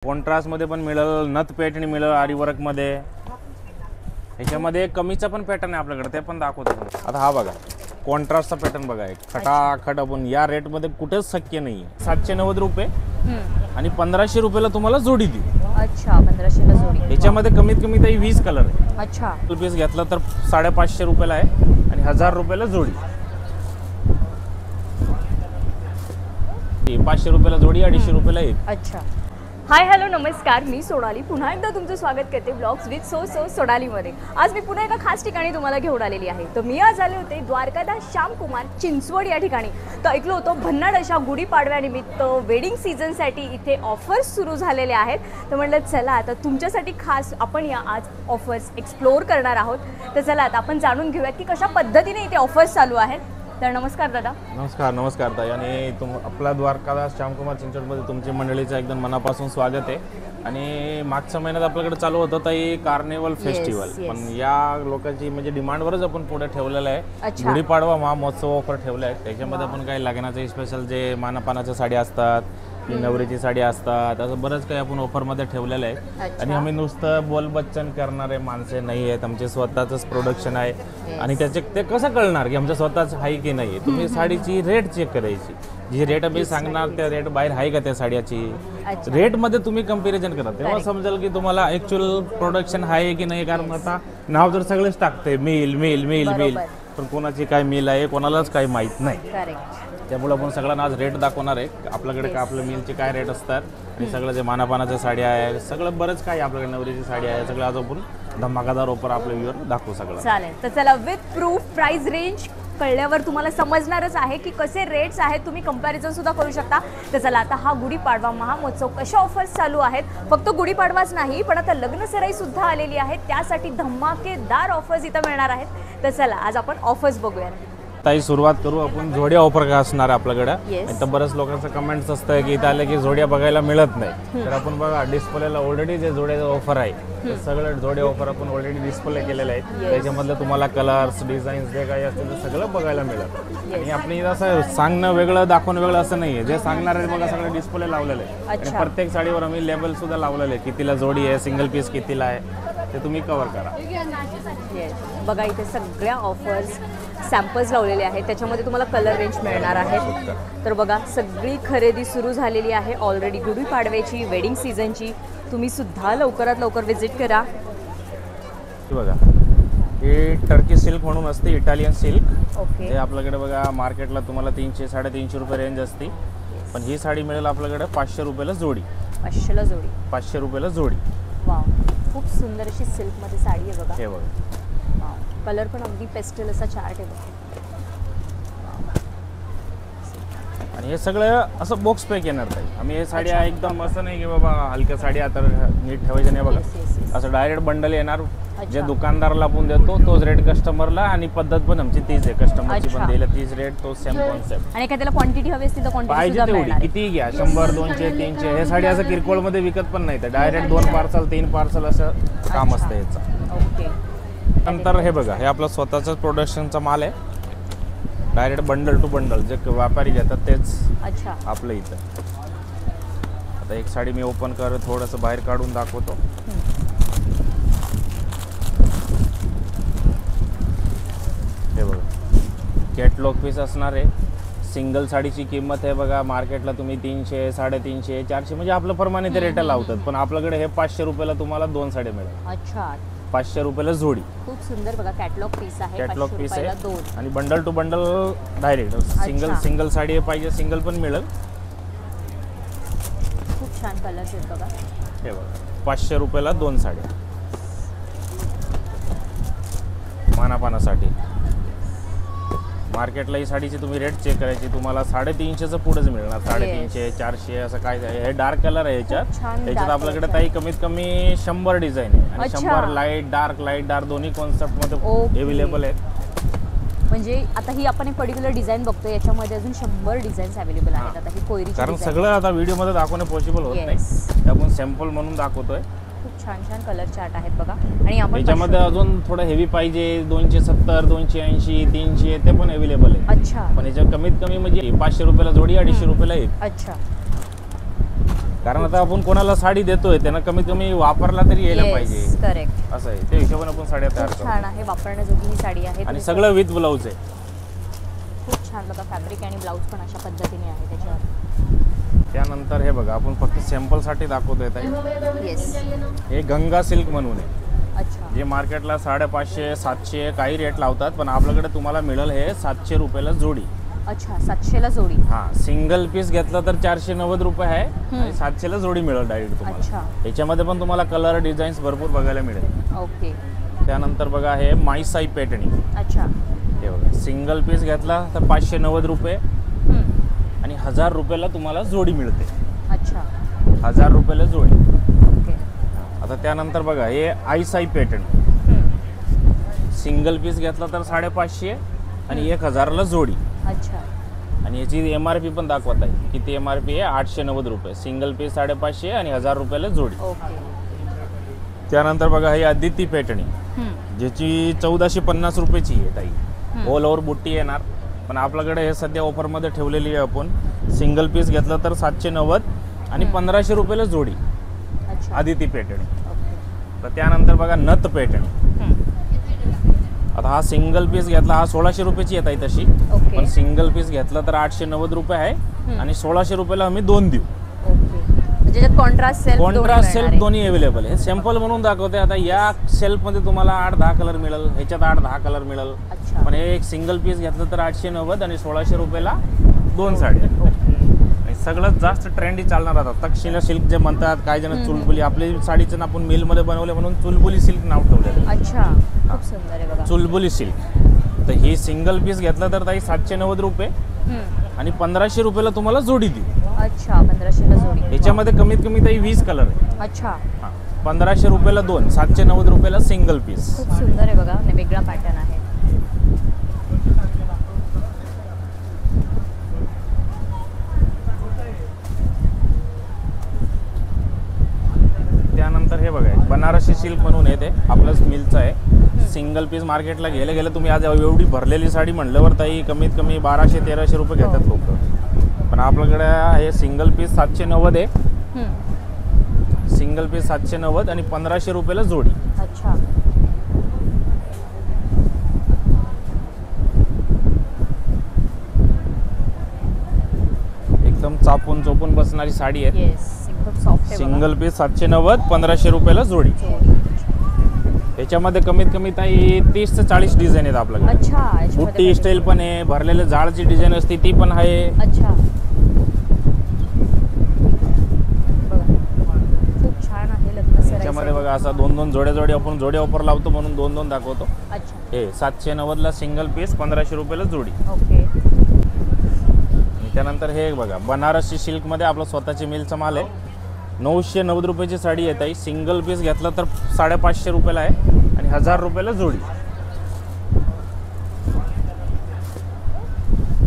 Contrast मध्ये पण मिळेल, नथ पॅटर्न मिळेल, आरी वर्क मध्ये. ह्याच्यामध्ये कमीचा पण पॅटर्न आहे आपल्याकडे, ते पण दाखवतो तुम्हाला. आता हा बघा कॉन्ट्रास्टचा पॅटर्न बघा, एक खटाखट आपण या रेट मध्ये कुठेच शक्य नाहीये. 790 रुपये आणि 1500 रुपयाला तुम्हाला जोडी देऊ. अच्छा, 1500 ला जोडी. याच्यामध्ये कमीत कमी तरी 20 कलर आहे. अच्छा, पीस घेतला तर 550 रुपयाला आहे आणि 1000 रुपयाला जोडी. 500 रुपयाला जोडी, 250 रुपयाला एक. अच्छा. हाय हॅलो नमस्कार, मी सोनाली पुन्हा एकदा तुमचं स्वागत करते ब्लॉग्स विथ सो सोनालीमध्ये. आज मी पुन्हा एका खास ठिकाणी तुम्हाला घेऊन आलेली आहे. तर मी आज आले होते द्वारकादास श्यामकुमार चिंचवड या ठिकाणी. तर ऐकलं होतं भन्नाट अशा गुढीपाडव्यानिमित्त वेडिंग सीझनसाठी इथे ऑफर्स सुरू झालेले आहेत. तर म्हटलं चला आता तुमच्यासाठी खास आपण या आज ऑफर्स एक्सप्लोअर करणार आहोत. तर चला आता आपण जाणून घेऊयात की कशा पद्धतीने इथे ऑफर्स चालू आहेत. तर नमस्कार दादा. नमस्कार ताई. आणि आपला द्वारकादास श्यामकुमार चिंचवडमध्ये तुमची मंडळीचं एकदम मनापासून स्वागत आहे. आणि मागच्या महिन्यात आपल्याकडे चालू होतं ताई कार्निवल फेस्टिवल. पण या लोकांची म्हणजे डिमांडवरच आपण पुढे ठेवलेलं आहे. गुढीपाडवा महामहोत्सव ऑफर ठेवला आहे. त्याच्यामध्ये आपण काही लग्नाचे स्पेशल जे मानापानाच्या साड्या असतात, नवरीची साडी असतात, असं बरंच काही आपण ऑफरमध्ये ठेवलेलं आहे. आणि आम्ही नुसतं बोलबच्चन करणारे माणसे नाही आहेत, आमचे स्वतःच प्रोडक्शन आहे. आणि त्याचे ते कसं कळणार की आमचं स्वतःच आहे की नाही. तुम्ही साडीची रेट चेक करायची, जी रेट आम्ही सांगणार त्या रेट बाहेर आहे का त्या साड्याची, रेटमध्ये तुम्ही कम्पॅरिझन करा, तेव्हा समजेल की तुम्हाला ॲक्च्युअल प्रोडक्शन आहे की नाही. कारण आता नाव जर सगळेच टाकते मिल मिल मिल मिल, पण कोणाची काय मिल आहे कोणालाच काही माहीत नाही. त्यामुळे आपण सगळ्यांना आज रेट दाखवणार आहे आपल्याकडे का आपल्या मिलचे काय रेट असतात आणि सगळं जे मानापानाच्या साड्या आहे, सगळं बरंच काय आपल्याकडे नवरीची साडी आहे, सगळं आज आपण धमाकादार ऑफर आपल्या व्ह्यूवर दाखवू सगळं. चालेल. तर चला विथ प्रूफ प्राइस रेंज कळल्यावर तुम्हाला समजणारच आहे की कसे रेट्स आहेत, तुम्ही कंपॅरिझन सुद्धा करू शकता. तर चला आता हा गुढीपाडवा महामहोत्सव कशा ऑफर्स चालू आहेत, फक्त गुढीपाडवाच नाही पण आता लग्न सराई सुद्धा आलेली आहे, त्यासाठी धमाकेदार ऑफर्स इथं मिळणार आहेत. तर चला आज आपण ऑफर्स बघूया. ताई सुरुवात करू आपण जोड्या ऑफर का असणार आपल्याकडे. तर बऱ्याच लोकांचं कमेंट्स असतं की इथं आले की जोड्या बघायला मिळत नाही. तर आपण बघा डिस्प्लेला ऑलरेडी जे जोड्याचं ऑफर आहे ते सगळं जोड्या ऑफर आपण ऑलरेडी डिस्प्ले केलेलं आहे. त्याच्यामधलं तुम्हाला कलर्स डिझाईन्स जे काही असतील ते सगळं बघायला मिळतं. आणि आपली असं सांगणं वेगळं दाखवणं वेगळं असं नाही आहे. जे सांगणार आहे बघा सगळं डिस्प्ले लावलेलं आहे. आणि प्रत्येक साडीवर आम्ही लेबल सुद्धा लावलेलं आहे, कितीला जोडी आहे, सिंगल पीस कितीला आहे ते तुम्ही कव्हर करा. बघा इथे सगळ्या ऑफर्स सॅम्पल्स लावलेले आहेत, त्याच्यामध्ये तुम्हाला कलर रेंज मिळणार आहे. तर बघा सगळी खरेदी सुरू झालेली आहे ऑलरेडी गुढीपाडव्याची, वेडिंग सीझनची. तुम्ही सुद्धा लवकरात लवकर विजिट करा. बघा हे टर्की सिल्क म्हणून असते, इटालियन सिल्क. ओके. हे आपल्याकडे बघा मार्केटला तुम्हाला 300-350 रुपये रेंज असते, पण ही साडी मिळेल आपल्याकडे 500 रुपयाला जोडी. 500ला जोडी. 500 रुपयाला जोडी. वाव, खूप सुंदर अशी सिल्कमध्ये साडी आहे बघा. हे बघा कलर पण अगदी पेस्टल असा चार्ट आहे बघा. आणि हे सगळं असं बॉक्स पॅक येणार ताई. आम्ही हे साड्या एकदम असं नाही की बाबा हलक्या साडी आता नीट ठेवायचं नाही बघा. असं डायरेक्ट बंडल येणार, जे दुकानदाराला आपण देतो तोच रेट कस्टमरला, आणि पद्धत पण आमची तीच आहे, कस्टमरची पण द्यायला तीच रेट, तो सेम कॉन्सेप्ट. आणि एखाद्याला क्वांटिटी हवी असतील तर क्वांटिटी पाहिजे तेवढी किती घ्या, 100 200 300. हे साडी असं किरकोळमध्ये विकत पण नाही, तर डायरेक्ट 2 पार्सल 3 पार्सल असं काम असतं याचं. ओके. नंतर हे बघा हे आपलं स्वतःच प्रोडक्शनचा माल आहे, डायरेक्ट बंडल टू बंडल जे व्यापारी घेतात तेच आपलं इथं. आता एक साडी मी ओपन कर थोडंसं बाहेर काढून दाखवतो. हे बघा कॅटलॉग पीस असणार आहे. सिंगल साडीची किंमत आहे बघा मार्केटला तुम्ही 300 350 400 म्हणजे आपल्या प्रमाणे ते रेट लावतात, पण आपल्याकडे हे 500 रुपयाला तुम्हाला 2 साड्या मिळेल. अच्छा, 500 रुपयाला जोडी. खूप सुंदर बघा कॅटलॉग पीस आहे. कॅटलॉग पीस आहे आणि bundle to bundle direct single sari पाहिजे सिंगल पण मिळेल. खूप छान कलर्स आहेत बघा. हे बघा 500 रुपयाला 2 साड्या मानापानासाठी. मार्केटला ही साडीची तुम्ही रेट चेक करायची, तुम्हाला 350चं पुढेच मिळणार. 350 400 असं काय. हे डार्क कलर आहे याच्यात आपल्याकडे ताई कमीत कमी 100 डिझाईन आहे आणि 100 लाईट डार्क दोन्ही कॉन्सेप्टमध्ये अवेलेबल आहेत. म्हणजे आता ही आपण एक पर्टिक्युलर डिझाईन बघतो, याच्यामध्ये अजून 100 डिझाईन्स अवेलेबल आहेत. आता ही कोयरी, कारण सगळं आता व्हिडिओमध्ये दाखवणं पॉसिबल होत नाही, आपण सॅम्पल म्हणून दाखवतोय. खूप छान छान कलर चार्ट आहेत बघा. आणि आपण याच्यामध्ये अजून थोडं हेवी पाहिजे 270 280 300 ते पण अवेलेबल आहे. अच्छा. पण याच्या कमीत कमी म्हणजे 500 रुपयाला जोडी, 250 रुपयाला एक. अच्छा. कारण आता आपण कोणाला साडी देतोय त्यांना कमीत कमी वापरला तरी यायला पाहिजे, करेक्ट. असं आहे. त्या हिशोबाने आपण साड्या तयार खूप करतो. छान आहे, वापरण्याजोगी ही साडी आहे. आणि तुम्ही सगळं विथ ब्लाऊज आहे. खूप छान बघा, फॅब्रिक आणि ब्लाऊज पण अशा पद्धतीने आहे त्याच्यावर. त्यानंतर हे बघा, आपण फक्त सॅम्पलसाठी दाखवतोय ताई. येस. हे गंगा सिल्क म्हणून आहे, अच्छा. जे मार्केटला 550 700 काही रेट लावतात, पण आपल्याकडे तुम्हाला मिळेल हे 700 रुपयाला जोडी. अच्छा, 700 ला जोडी. हा, सिंगल पीस घेतला तर 490 रुपये आहे आणि 700 ला जोडी मिळेल डायरेक्ट तुम्हाला. अच्छा. याच्यामध्ये पण तुम्हाला कलर डिझाईन्स भरपूर बघायला मिळेल. ओके. त्यानंतर बघा, हे माईसाई पॅटर्नी. अच्छा. हे बघा, सिंगल पीस घेतला तर 590 रुपये आणि 1000 रुपयाला तुम्हाला जोडी मिळते. अच्छा. 1000 रुपयाला जोडी. ओके. आता त्यानंतर बघा, हे आईसाई पॅटर्न. सिंगल पीस घेतला तर 550 आणि 1000ला जोडी. अच्छा. आणि याची MRP पण दाखवत आहे. किती MRP आहे? 890 रुपये. सिंगल पीस 550 आणि 1000 रुपयाला जोडी. ओके. त्यानंतर बघा, ही अदिती पॅटर्नी, ज्याची 1450 रुपयाची आहे ताई. ऑल ओव्हर बुट्टी येणार, पण आपल्याकडे हे सध्या ऑफरमध्ये ठेवलेली आहे आपण. सिंगल पीस घेतलं तर 790 आणि 1500 रुपयाला जोडी. अच्छा. अदिती पॅटर्नी. ओके. तर त्यानंतर बघा, नथ पॅटर्नी. आता हा सिंगल पीस घेतला, हा 1600 रुपयाची येत आहे तशी, ओके. पण सिंगल पीस घेतला तर 890 रुपये आहे आणि 1600 रुपयाला आम्ही 2 देऊ. ओके. ज्याच्यात कॉन्ट्रास्ट सेल्फ, कॉन्ट्रास्ट सेल्फ दोन्ही अवेलेबल आहे. सॅम्पल म्हणून दाखवते. आता या सेल्फमध्ये तुम्हाला 8-10 कलर मिळेल, ह्याच्यात 8-10 कलर मिळेल. अच्छा. पण हे एक सिंगल पीस घेतलं तर 890 आणि 1600 रुपयाला 2 साड्या. आणि सगळ्यात जास्त ट्रेंडी चालणार आता तक्षशिला सिल्क जे म्हणतात, काही जण चुलबुली. आपली साडीचं ना आपण मिलमध्ये बनवले म्हणून चुलबुली सिल्क नाव ठेवलेलं. अच्छा. खूप सुंदर आहे बघा. चुलबुली सिल्क. तर ही सिंगल पीस घेतलं तर ताई 790 रुपये आणि 1500 रुपयाला तुम्हाला जोडी देऊ. अच्छा. 1500 ला जोडी. याच्यामध्ये कमीत कमी ताई 20 कलर आहे. अच्छा. 1500 रुपयाला 2, 790 रुपयाला सिंगल पीस. खूप सुंदर आहे बघा, आणि वेगळा पॅटर्न आहे. त्यानंतर हे बघा, बनारसी सिल्क म्हणून आहे, ते आपलंच मिलचं आहे. सिंगल पीस मार्केटला गेले तुम्ही आज एवढी भरलेली साडी म्हणल्यावर ताई कमीत कमी 1200-1300 रुपये घेतात लोक. पण आपल्याकडे हे सिंगल पीस 790 आहे. सिंगल पीस 790 आणि 1500 रुपयाला जोडी. अच्छा. एकदम चापून चोपून बसणारी साडी आहे. येस, एकदम सॉफ्ट आहे. सिंगल पीस 790, 1500 रुपयाला जोडी. याच्यामध्ये कमीत कमी ताई 30 ते 40 डिझाईन आहेत आपल्याकडे. अच्छा. बुट्टी स्टाईल पण आहे, भरलेले झाडची डिझाईन असते ती पण आहे. अच्छा. खूप छान आहे लग्न सराई. त्याच्यामध्ये बघा, असा 2-2 जोड्या आपण जोड्या ऑफर लावतो म्हणून 2-2 दाखवतो. अच्छा. हे 790 ला सिंगल पीस, 1500 रुपयाला जोडी. ओके. आणि त्यानंतर हे बघा, बनारसी सिल्कमध्ये आपलं स्वतःचे मिलचा माल आहे. 990 रुपयाची साडी येत आहे. सिंगल पीस घेतला तर 550 रुपयाला आहे आणि 1000 रुपयाला जोडी.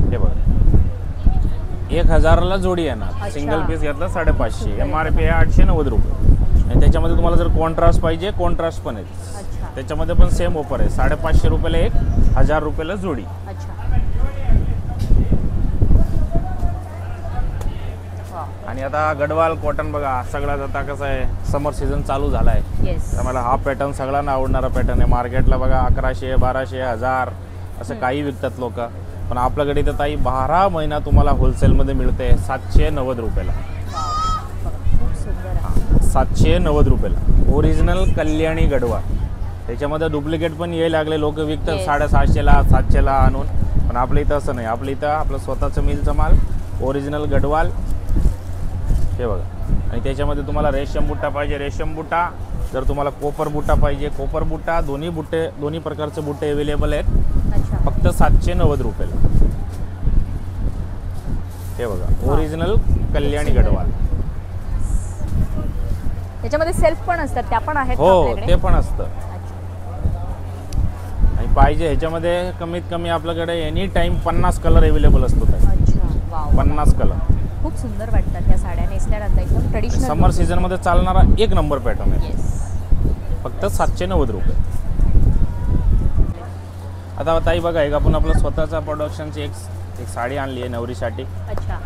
हे बघा, 1000ला जोडी येणार. सिंगल पीस घेतला 550. MRP आहे 890 रुपये. आणि त्याच्यामध्ये तुम्हाला जर कॉन्ट्रास्ट पाहिजे, कॉन्ट्रास्ट पण आहे. अच्छा. त्याच्यामध्ये पण सेम ऑफर आहे. 550 रुपयाला एक, 1000 रुपयाला जोडी. अच्छा. आणि आता गडवाल कॉटन बघा, सगळ्यात आता कसं आहे, समर सीझन चालू झाला आहे. येस. त्यामुळे हा पॅटर्न सगळ्यांना आवडणारा पॅटर्न आहे. मार्केटला बघा 1100, 1200, 1000 असं काही विकतात लोक, पण आपल्याकडे इथं ताई 12 महिना तुम्हाला होलसेलमध्ये मिळते 790 रुपयाला. खूप सुंदर आहे. 790 रुपयाला ओरिजिनल कल्याणी गडवाल. त्याच्यामध्ये डुप्लिकेट पण यायला लागले, लोक विकतात 750ला 700ला आणून, पण आपल्या इथं असं नाही. आपल्या इथं आपलं स्वतःचं मिलचा माल, ओरिजिनल गडवाल. हे बघा, आणि त्याच्यामध्ये तुम्हाला रेशम बुट्टा पाहिजे, रेशम बुट्टा. जर तुम्हाला कोपर बुट्टा पाहिजे, कोपर बुट्टा. दोन्ही प्रकारचे बुट्टे अवेलेबल आहेत. अच्छा. फक्त 790 रुपयाला. हे बघा, ओरिजिनल कल्याणी गडवाल. त्याच्यामध्ये सेल्फ पण असतात, त्या पण आहेत. हो, ते पण असतं. अच्छा. आणि पाहिजे ह्याच्यामध्ये कमीत कमी आपल्याकडे एनी टाइम 50 कलर अवेलेबल असतो. अच्छा. वाव. 50 कलर. खूप सुंदर वाटतात त्या साड्या नेसल्यानंतर, एकदम ट्रेडिशनल. समर सीझन मध्ये चालणारा एक नंबर पॅटर्न आहे. येस. फक्त 790 रुपये. आता ताई बघा, एक आपण आपलं स्वतःचा प्रोडक्शनची एक साडी आणली आहे नवरीसाठी. अच्छा.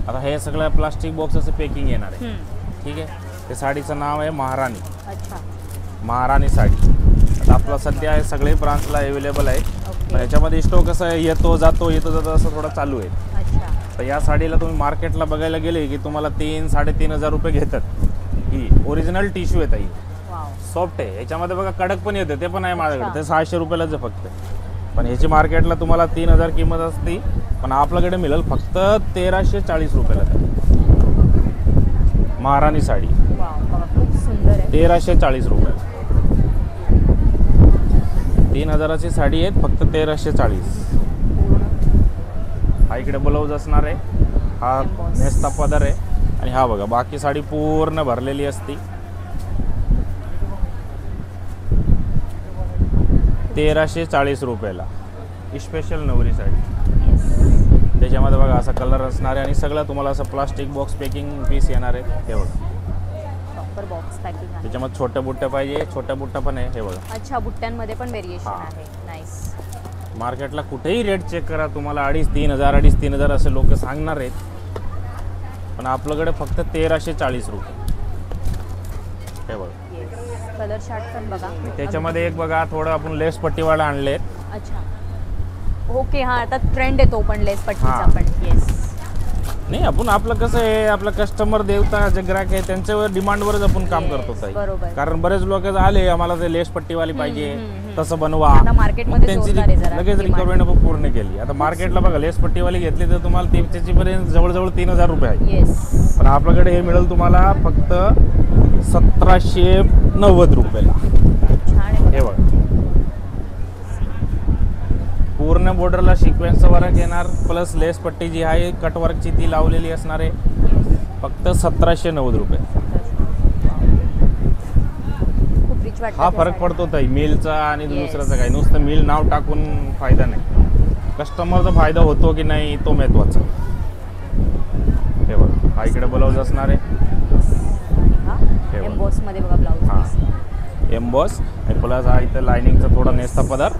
आता हे सगळं प्लास्टिक बॉक्स असं पॅकिंग येणार आहे. ठीक आहे. ते साडीचं नाव आहे महाराणी. अच्छा. महाराणी साडी. आता आपला सध्या आहे सगळे ब्रांचला अवेलेबल आहे. पण याच्यामध्ये स्टॉक कसं आहे येतो जातो असं थोडं चालू आहे. अच्छा. तर या साडीला तुम्ही मार्केटला बघायला गेले की तुम्हाला 3-3.5 रुपये घेतात. ही ओरिजिनल टिश्यू आहे ताई. वाव. सॉफ्ट आहे. याच्यामध्ये बघा कडक पण येते ते पण आहे माझ्याकडे. ते 600 रुपयालाच आहे फक्त. पण ह्याची मार्केटला तुम्हाला 3000 किंमत असते. पण आपल्याकडे मिळेल फक्त 1340 रुपयाला. महाराणी साडी वाव बघा खूप सुंदर आहे. 1340 रुपये. 3000ची साडी आहे फक्त 1340. हा इकडे ब्लाऊज असणार आहे. हा नेसता पदर आहे. आणि हा बघा बाकी साडी पूर्ण भरलेली असती. 1340 रुपयाला स्पेशल नवरी साडी. त्याच्यामध्ये बघा असा कलर असणार आहे आणि सगळं तुम्हाला असं प्लास्टिक बॉक्स पॅकिंग पीस येणार आहे. हे बघा प्रॉपर बॉक्स पॅकिंग आहे. त्याच्यामध्ये छोट्या बुट्ट्या पाहिजे छोट्या बुट्ट्या पण आहे. हे बघा. अच्छा बुट्ट्यांमध्ये पण व्हेरिएशन हां. आहे. नाईस. मार्केटला कुठेही रेट चेक करा तुम्हाला 2,500-3,000 असे लोक सांगणार आहेत. पण आपल्याकडे फक्त 1340 रुपये. हे बघा. कलर चार्ट पण बघा. त्याच्यामध्ये एक बघा थोडं आपण लेस पट्टीवाला आणले. अच्छा. ओके. हा आता ट्रेंड आहे तो पण लेस पट्टीचा हां. पण. येस. नाही आपण आपलं कसं आहे आपलं कस्टमर देवता जे ग्राहक आहे त्यांच्यावर डिमांडवरच आपण काम Yes, करतो ताई. बरोबर. कारण बरेच लोक आले आम्हाला ते लेस पट्टीवाली पाहिजे तसं बनवा. आता मार्केटमध्ये त्यांची जोरदार आहे जरा लगेच demand. रिक्वायरमेंट आपण पूर्ण केली. आता मार्केटला बघा लेस पट्टीवाली घेतली तर तुम्हाला त्याची पर्यंत जवळजवळ 3000 रुपये आहे. येस. पण आपल्याकडे हे मिळेल तुम्हाला फक्त 1790 रुपयाला. छान आहे. हे बघा पूर्ण बॉर्डरला सिक्वेन्सचं वर्क येणार प्लस लेस पट्टी जी आहे कटवर्कची ती लावलेली असणार आहे. फक्त 1790 रुपये. खूप रिच वाटतं. हा फरक पडतो ताई मिलचा आणि दुसऱ्याचा काय. नुसतं मिल नाव टाकून फायदा नाही. कस्टमरचा फायदा होतो की नाही तो महत्वाचा. हे बघा हा इकडे ब्लाऊज असणार आहे. हे बघा. एम्बॉस मध्ये बघा ब्लाऊज. हां एम्बॉस आणि प्लस हा इथं लायनिंगचा थोडा नेसता पदर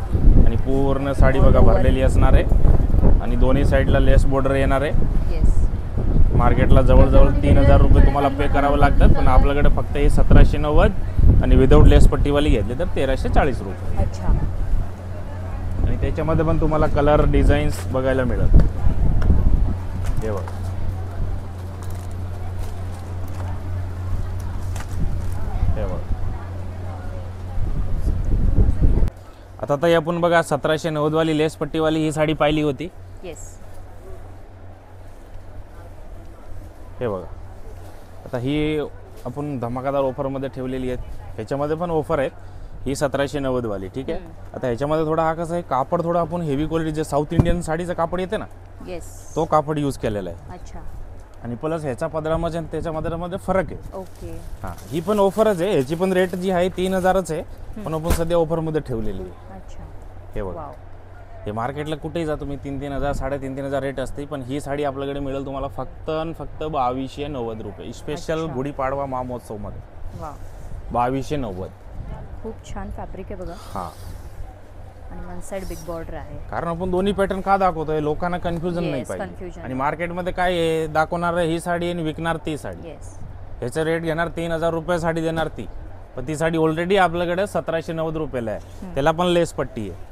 आणि पूर्ण साडी बघा भरलेली असणार आहे. आणि दोन्ही साईडला लेस बॉर्डर येणार आहे. येस. मार्केटला जवळजवळ 3000 रुपये तुम्हाला पे करावं लागतात. पण आपल्याकडे फक्त हे 1790 आणि विदाऊट लेस पट्टीवाली घेतली तर 1340 रुपये. अच्छा. आणि त्याच्यामध्ये पण तुम्हाला कलर डिझाईन्स बघायला मिळत. हे बघा हे बघा. आता ताई आपण बघा 1790 वाली लेस पट्टीवाली ही साडी पाहिली होती. येस. हे बघा आता ही आपण धमाकादार ऑफरमध्ये ठेवलेली आहेत. ह्याच्यामध्ये पण ऑफर आहेत. ही 1790 वाली. ठीक आहे. आता ह्याच्यामध्ये थोडा हा कसं आहे कापड थोडा आपण हेवी क्वालिटी जे साऊथ इंडियन साडीचं कापड येते ना येस. तो कापड यूज केलेला आहे. अच्छा. आणि प्लस ह्याचा पदरामध्ये आणि त्याच्या पदरामध्ये फरक आहे. ओके. हां ही पण ऑफरच आहे. ह्याची पण रेट जी आहे 3000च आहे. पण आपण सध्या ऑफरमध्ये ठेवलेली आहे. अच्छा. हे बघा वाव. हे मार्केटला कुठेही जा तुम्ही 3,000 3,500 रेट असते. पण ही साडी आपल्याकडे मिळेल तुम्हाला फक्त 2290 रुपये. स्पेशल अच्छा. गुढीपाडवा महोत्सवमध्ये वाव. 2290. खूप छान फॅब्रिक आहे बघा. हां आणि वन साइड बिग बॉर्डर आहे. कारण आपण दोन्ही पॅटर्न का दाखवतोय लोकांना कन्फ्युजन नाही Yes, पाहिजे. confusion. आणि मार्केटमध्ये काय आहे दाखवणार ही साडी आणि विकणार ती साडी. येस. ह्याचा रेट घेणार 3000 रुपये साडी देणार ती. पण ती साडी ऑलरेडी आपल्याकडे 1790 रुपयाला आहे. त्याला पण लेस पट्टी आहे.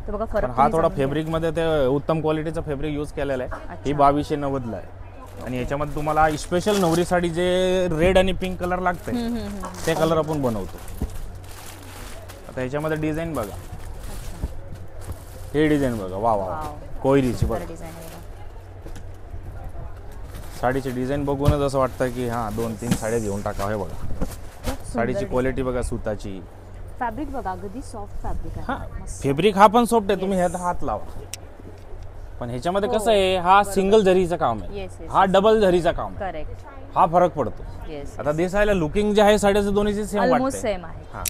तर बघा पण फरक हा तुम्ही थोडा जाणून घ्या. फेब्रिकमध्ये ते उत्तम क्वालिटीचा फेब्रिक यूज केलेला आहे. ही 2290 ला आहे. आणि याच्यामध्ये तुम्हाला स्पेशल नवरी साडी जे रेड आणि पिंक कलर लागते ते कलर आपण बनवतो. आता ह्याच्यामध्ये डिझाईन बघा. हे डिझाईन बघा वा वा वाव. कोयरीची बघा. डिझाईन आहे बघा. साडीची डिझाईन बघूनच असं वाटतं की हां 2-3 साड्या घेऊन टाकावं. हे बघा साडीची क्वालिटी बघा सुताची. फॅब्रिक बघा अगदी सॉफ्ट फॅब्रिक आहे. हां फेब्रिक हा पण सॉफ्ट आहे. तुम्ही ह्यात हात लावा. पण ह्याच्यामध्ये कसं आहे हा सिंगल जरीचं काम आहे. Yes yes. हा डबल जरीचा काम आहे. करेक्ट. हा फरक पडतो. येस. आता दिसायला लुकिंग जे आहे साड्याचं दोन्हीची सेम ऑलमोस्ट वाटते. सेम आहे. हां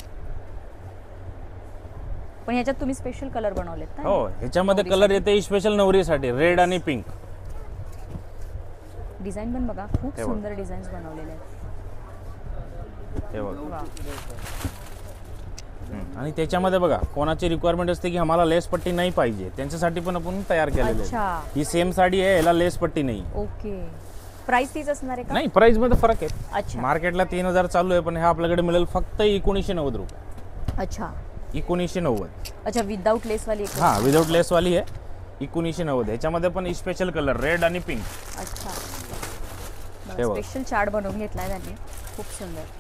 पण ह्याच्यात तुम्ही स्पेशल कलर बनवलेत ना. हो ह्याच्यामध्ये कलर येते स्पेशल नवरीसाठी रेड आणि पिंक. डिझाईन पण बघा खूप हे बघा. सुंदर डिझाईन्स बनवलेले आहेत. हे बघा वाव. आणि त्याच्यामध्ये बघा कोणाची रिक्वायरमेंट असते की आम्हाला लेस पट्टी नाही पाहिजे, त्यांच्यासाठी पण आपण तयार केलेले अच्छा. आहे. ही सेम साडी आहे, याला लेस पट्टी नाही. ओके. प्राइस तीच असणार आहे का? नाही, प्राइस मध्ये फरक आहे. अच्छा. मार्केटला 3000 चालू आहे, पण हे आपल्याकडे मिळेल फक्त 1990 रुपये. अच्छा 1990. अच्छा, विदाउट लेस वाली एक. हा, विदाउट लेस वाली आहे 1990. याच्यामध्ये पण स्पेशल कलर रेड आणि पिंक. अच्छा, हे बघ. स्पेशल चार्ट बनवून घेतलाय त्यांनी, खूप सुंदर.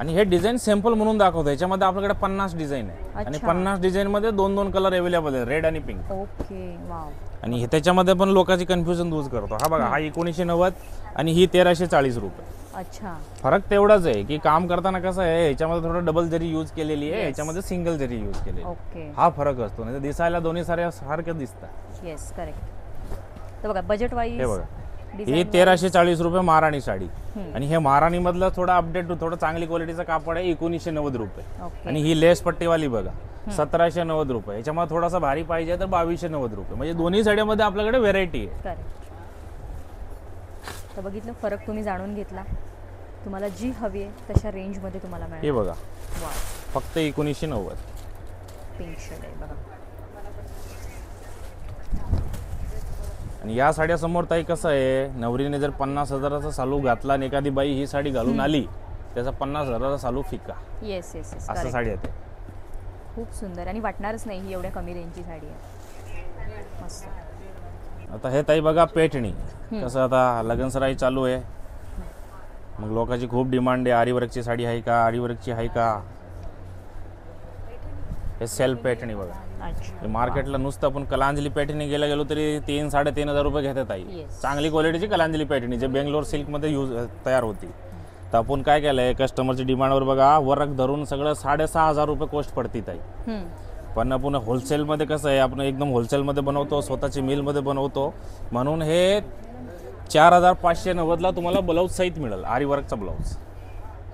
आणि हे डिझाईन सॅम्पल म्हणून दाखवतो. याच्यामध्ये आपल्याकडे 50 डिझाईन आहे आणि अच्छा. 50 डिझाईन मध्ये 2-2 कलर अवेलेबल आहे, रेड आणि पिंक. Okay, wow. आणि हे त्याच्यामध्ये पण लोकांची कन्फ्युजन दूर करतो. हा बघा, हा 1990 आणि ही 1340 रुपये. अच्छा. फरक तेवढाच आहे की काम करताना कसं आहे, ह्याच्यामध्ये थोडं डबल जरी यूज केलेली आहे, ह्याच्यामध्ये सिंगल जरी यूज केलेली आहे. ओके. हा फरक असतो. नाही तर दिसायला दोन्ही सारखं दिसतात. Yes, correct. तर बघा बजेट वाईज हे बघा, ही 1340 रुपये महाराणी साडी. आणि हे महाराणी मधलं थोडं अपडेट, थोडं चांगली क्वालिटीचं कापड आहे, 1990 रुपये. ओके. आणि ही लेस पट्टीवाली बघा 1790 रुपये. याच्यामध्ये थोडासा भारी पाहिजे तर 2290 रुपये. म्हणजे दोन्ही साड्यामध्ये आपल्याकडे व्हेरायटी आहे. करेक्ट. तर बघितलं, फरक तुम्ही जाणून घेतला. तुम्हाला जी हवी आहे तशा रेंजमध्ये तुम्हाला हे मिळेल. बघा, वाव, फक्त 1990. पिंक शेड आहे बघा. आणि या साड्या समोर ताई कसं आहे, नवरीने जर 50,000चा चालू घातला आणि एखादी बाई ही साडी घालून आली, त्याचा 50,000चा चालू फिका. येस येस येस, असं साडी येते. खूप सुंदर. आणि वाटणारच नाही ही एवढ्या कमी रेंजची साडी आहे. मस्त. आता हे ताई बघा पेठणी. कसं आता लगनसराई चालू आहे, मग लोकांची खूप डिमांड आहे, आरीवर्कची साडी आहे का, आरीवर्कची आहे का. हे सेल्फ पेठणी बघा. अच्छा. मार्केटला नुसतं आपण कलांजली पेठणी गेलो तरी 3-3.5 रुपये घेतात ताई. Yes. चांगली क्वालिटीची कलांजली पेठणी जे बेंगलोर सिल्कमध्ये तयार होती. तर आपण काय केलंय, कस्टमरची डिमांडवर बघा वर्क धरून सगळं 6,500 रुपये कॉस्ट पडती ताई. पण आपण होलसेलमध्ये कसं आहे, आपण एकदम होलसेलमध्ये बनवतो, स्वतःची मिलमध्ये बनवतो, म्हणून हे 4,590ला तुम्हाला ब्लाऊज सहित मिळेल, आरीवर्कचा ब्लाऊज.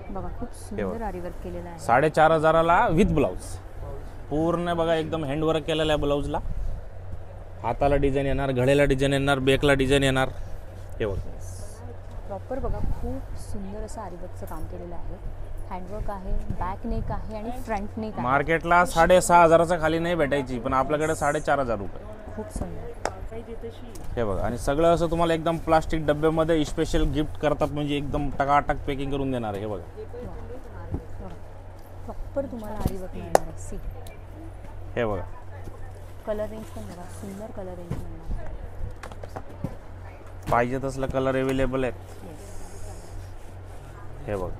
बघा, खूप सुंदर आरी वर्क केलेला आहे. 4,500ला विथ ब्लाऊज. पूर्ण बघा एकदम हँडवर्क केलेलं आहे ब्लाऊजला. हाताला डिझाईन येणार, घड्याला डिझाईन येणार, बेकला डिझाईन येणार. हे बघा, प्रॉपर बघा, खूप सुंदर असं आरी वर्कचं काम केलेलं आहे. हँडवर्क आहे, बॅक नेक आहे आणि फ्रंट नेक आहे. मार्केटला 6,500च्या खाली नाही भेटायची, पण आपल्याकडे 4,500 रुपये. खूप सुंदर. हे बघा, आणि सगळं असं तुम्हाला एकदम प्लास्टिक डब्यामध्ये स्पेशल गिफ्ट करतात, म्हणजे एकदम टकाटक पॅकिंग करून देणार आहे. हे बघा, प्रॉपर तुम्हाला आरी वर्क मिळणार आहे. सी, हे बघा, कलर रेंज पण बघा, सुंदर कलर रेंज मिळणार. पाहिजे तसलं कलर अवेलेबल आहेत. हे बघा,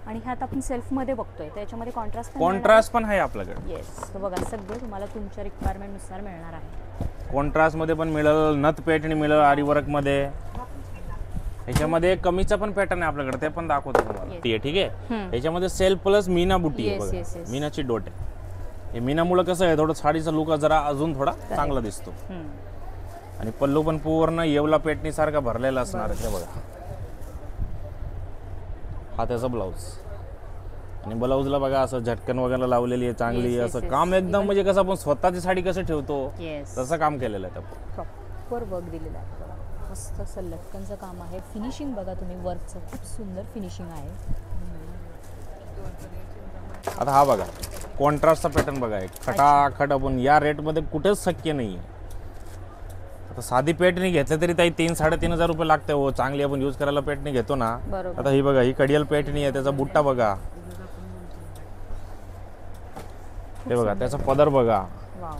आणि ह्यात आपण सेल्फमध्ये बघतोय, त्याच्यामध्ये कॉन्ट्रास्ट कॉन्ट्रास्ट पण आहे आपल्याकडे. येस. तर बघा, सगळं तुम्हाला तुमच्या रिक्वायरमेंटनुसार मिळणार आहे. कॉन्ट्रास्टमध्ये पण मिळेल, नथ पेटणी मिळेल आरीवर्कमध्ये. ह्याच्यामध्ये कमीचा पण पॅटर्न आहे आपल्याकडे, ते पण दाखवतो तुम्हाला. ते ठीक आहे. ह्याच्यामध्ये सेल्फ प्लस मीना बुटी आहे Yes, बघा. yes, yes. मीनाची डोट आहे. हे मीनामुळे कसं आहे, थोडं साडीचा लुक जरा अजून थोडा चांगला दिसतो. आणि पल्लू पण पूर्ण येवला पेटणी सारखा भरलेला असणार आहे. हे बघा, हा त्याचा ब्लाऊज. आणि ब्लाऊजला बघा असं झटकन वगैरे लावलेली आहे चांगली. Yes, असं yes, काम एकदम म्हणजे कसं आपण स्वतःची साडी कसं ठेवतो येस, तसं काम केलेलं आहे आपण. प्रॉपर वर्क दिलेलं आहे बघा. मस्त असं लटकनचं काम आहे. फिनिशिंग बघा तुम्ही, वर्कचं खूप सुंदर फिनिशिंग आहे. आता हा बघा, कॉन्ट्रास्टचा पॅटर्न बघा, एक खटाखट आपण या रेटमध्ये कुठेच शक्य नाही आहे. आता साधी पेटणी घेतली तरी ताई 3-3.5 रुपये लागते हो. चांगली आपण यूज करायला पेटणी घेतो ना. बरोबर. आता ही बघा, ही कडियल पेटणी आहे, त्याचा बुट्टा बघा. हे बघा, त्याचा पदर बघा. वाव.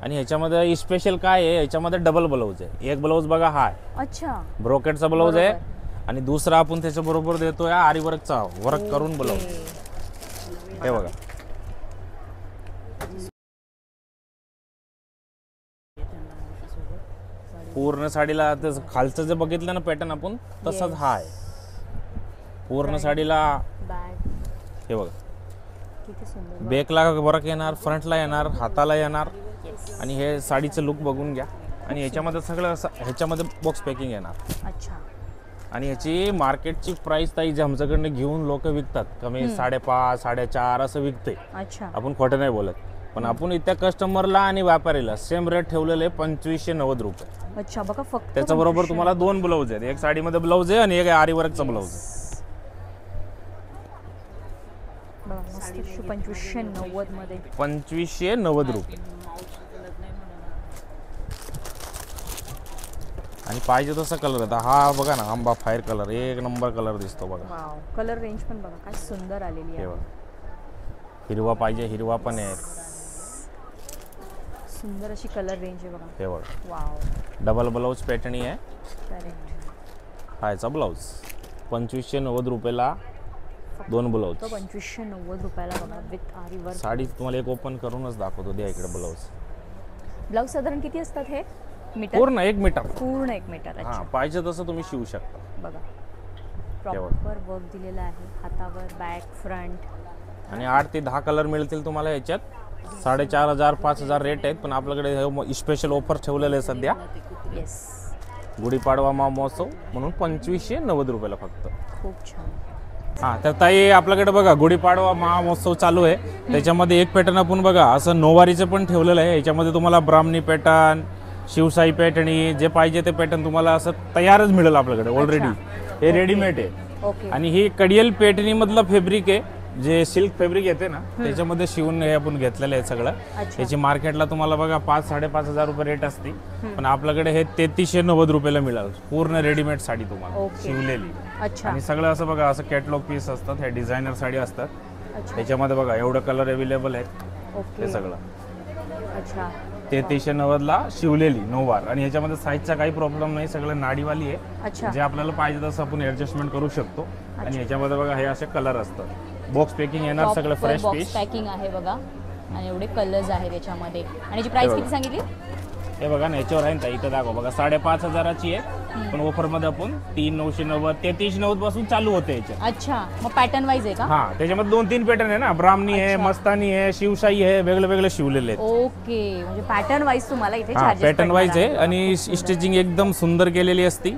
आणि ह्याच्यामध्ये स्पेशल काय आहे, ह्याच्यामध्ये डबल ब्लाऊज आहे. एक ब्लाऊज बघा हा आहे, अच्छा, ब्रोकेटचा ब्लाऊज आहे. आणि दुसरा आपण त्याच्या बरोबर देतोय आरीवर्कचा वर्क करून ब्लाऊज. हे बघा, पूर्ण साडीला खालचं जे बघितलं ना पॅटर्न आपण, तसंच हा आहे पूर्ण साडीला. बॅग हे बघा, किती सुंदर. बॅकला वर्क येणार, फ्रंटला येणार, हाताला येणार. आणि हे साडीचं लुक बघून घ्या. आणि ह्याच्यामध्ये सगळं ह्याच्यामध्ये बॉक्स पॅकिंग येणार. अच्छा. आणि ह्याची मार्केटची प्राइस ताई जे आमच्याकडनं घेऊन लोक विकतात कमी 5.5, 4.5 असं विकते. अच्छा. आपण खोटं नाही बोलत, पण आपण इथल्या कस्टमरला आणि व्यापारीला सेम रेट ठेवलेले 2590 रुपये. अच्छा, बघा फक्त त्याच्याबरोबर तुम्हाला 2 ब्लाऊज आहेत. एक साडीमध्ये ब्लाऊज आहे आणि एक आरीवर्कचा ब्लाऊज आहे. मस्त 2590 मध्ये. 2590 रुपये. आणि पाहिजे तसा कलर आहे. हा बघा ना, आंबा फायर कलर, एक नंबर कलर दिसतो बघा. वाव, कलर रेंज पण बघा काय सुंदर आलेली हे आहे. बघा, हिरवा पाहिजे हिरवा पण आहे. सुंदर अशी कलर रेंज आहे बघा. हे बघा, वाव, डबल ब्लाऊज पॅटर्न आहे. करेक्ट. हा याचा ब्लाऊज 2590 रुपयाला 2 ब्लाऊज. तो 2590 रुपयाला बघा विथ आरी वर्क. साडी तुम्हाला एक ओपन करूनच दाखवतो. द्या इकडे ब्लाऊज. ब्लाऊज साधारण किती असतात हे? मीटर? पूर्ण 1 मीटर. पूर्ण 1 मीटर. हा, अच्छा, पाहिजे तसं तुम्ही शिवू शकता. बघा प्रॉपर वर्क दिलेला आहे हातावर, बॅक, फ्रंट. आणि 8 ते 10 कलर मिळतील तुम्हाला याच्यात. 4500 5000 रेट आहेत, पण आपल्याकडे स्पेशल ऑफर ठेवलेले आहे सध्या. येस, गुढीपाडवा महोत्सव म्हणून 2590 रुपयाला फक्त. खूप छान. हा, तर ताई आपल्याकडे बघा गुढीपाडवा महोत्सव चालू आहे. त्याच्यामध्ये एक पॅटर्न आपण बघा असं नऊवारीचं पण ठेवलेलं आहे. याच्यामध्ये तुम्हाला ब्राह्मणी पॅटर्न, शिवसाई पॅटर्नी, जे पाहिजे ते पॅटर्न तुम्हाला असं तयारच मिळेल आपल्याकडे ऑलरेडी. हे रेडीमेड आहे. ओके. आणि ही कडियल पॅटर्नी मधलं फॅब्रिक आहे, जे सिल्क फॅब्रिक येते ना त्याच्यामध्ये शिवून हे आपण घेतलेलं आहे सगळं. अच्छा. याची मार्केटला तुम्हाला बघा 5-5.5 रुपये रेट असते, पण आपल्याकडे हे 3390 रुपयाला मिळेल. पूर्ण रेडीमेड साडी तुम्हाला ओके. शिवलेली. अच्छा, आणि सगळं असं बघा असं कॅटलॉग पीस असतात. हे डिझायनर साडी असतात. अच्छा. त्याच्यामध्ये बघा एवढं कलर अवेलेबल आहेत. ओके. हे सगळं अच्छा, 3390 शिवलेली नऊवार. आणि याच्यामध्ये साईजचा काही प्रॉब्लेम नाही, सगळं नाडीवाली आहे. अच्छा. जे आपल्याला पाहिजे तसं आपण ऍडजस्टमेंट करू शकतो. आणि याच्यामध्ये बघा हे असे कलर असतात. बॉक्स पॅकिंग येणार सगळं फ्रेश बॉक्स पीस. पॅकिंग आहे बघा. आणि एवढे कलर्स आहेत याच्यामध्ये. आणि याची प्राइस किती सांगितली? हे बघा ना, याच्यावर आहे ना इथं दाखव बघा 5500ची आहे, पण ऑफर मध्ये आपण 3990 3390 पासून चालू होते याच्यात. अच्छा, मग पॅटर्न वाईज आहे का? हा, त्याच्यामध्ये 2-3 पॅटर्न आहे ना, ब्राह्मणी आहे, मस्तानी आहे, शिवशाही आहे, वेगळे वेगळे शिवलेले आहेत. ओके, म्हणजे पॅटर्न वाईज तुम्हाला इथे हा, चार्जेस पॅटर्न वाईज आहे. आणि स्टिचिंग एकदम सुंदर केलेली असती.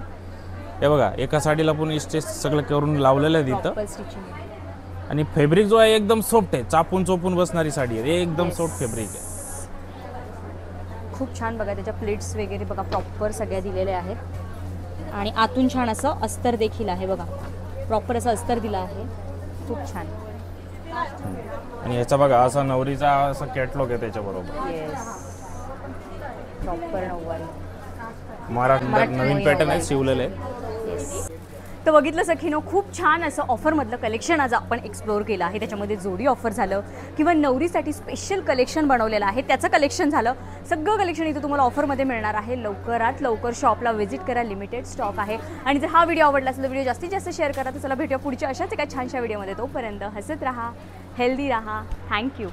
हे बघा एका साडीला आपण स्टिच सगळं करून लावलेलं आहे तिथं. स्टिचिंग. आणि फॅब्रिक जो आहे एकदम सॉफ्ट आहे, चापून चोपून बसणारी साडी आहे. एकदम सॉफ्ट फॅब्रिक आहे. खूप छान बघा, त्याच्या प्लेट्स वगैरे बघा प्रॉपर सगळ्या दिलेल्या आहेत. आणि आतून छान असं अस्तर देखील आहे बघा, प्रॉपर असं अस्तर दिलं आहे. खूप छान. आणि ह्याचा बघा असा नवरीचा असा कॅटलॉग आहे त्याच्याबरोबर. येस, प्रॉपर नऊवारी. महाराष्ट्रात नवीन पॅटर्न आहे, शिवलेले आहे. येस. तर बघितलं सखीनो, खूप छान असं ऑफरमधलं कलेक्शन आज आपण एक्सप्लोअर केलं आहे. त्याच्यामध्ये जोडी ऑफर झालं किंवा नवरीसाठी स्पेशल कलेक्शन बनवलेलं आहे त्याचं कलेक्शन झालं. सगळं कलेक्शन इथं तुम्हाला ऑफरमध्ये मिळणार आहे. लवकरात लवकर शॉपला व्हिजिट करा, लिमिटेड स्टॉक आहे. आणि जर हा व्हिडिओ आवडला असेल तर व्हिडिओ जास्तीत जास्त शेअर करा. तर चला भेटूया पुढच्या अशाच एका छानशा व्हिडिओमध्ये. तोपर्यंत हसत राहा, हेल्दी राहा. थँक्यू.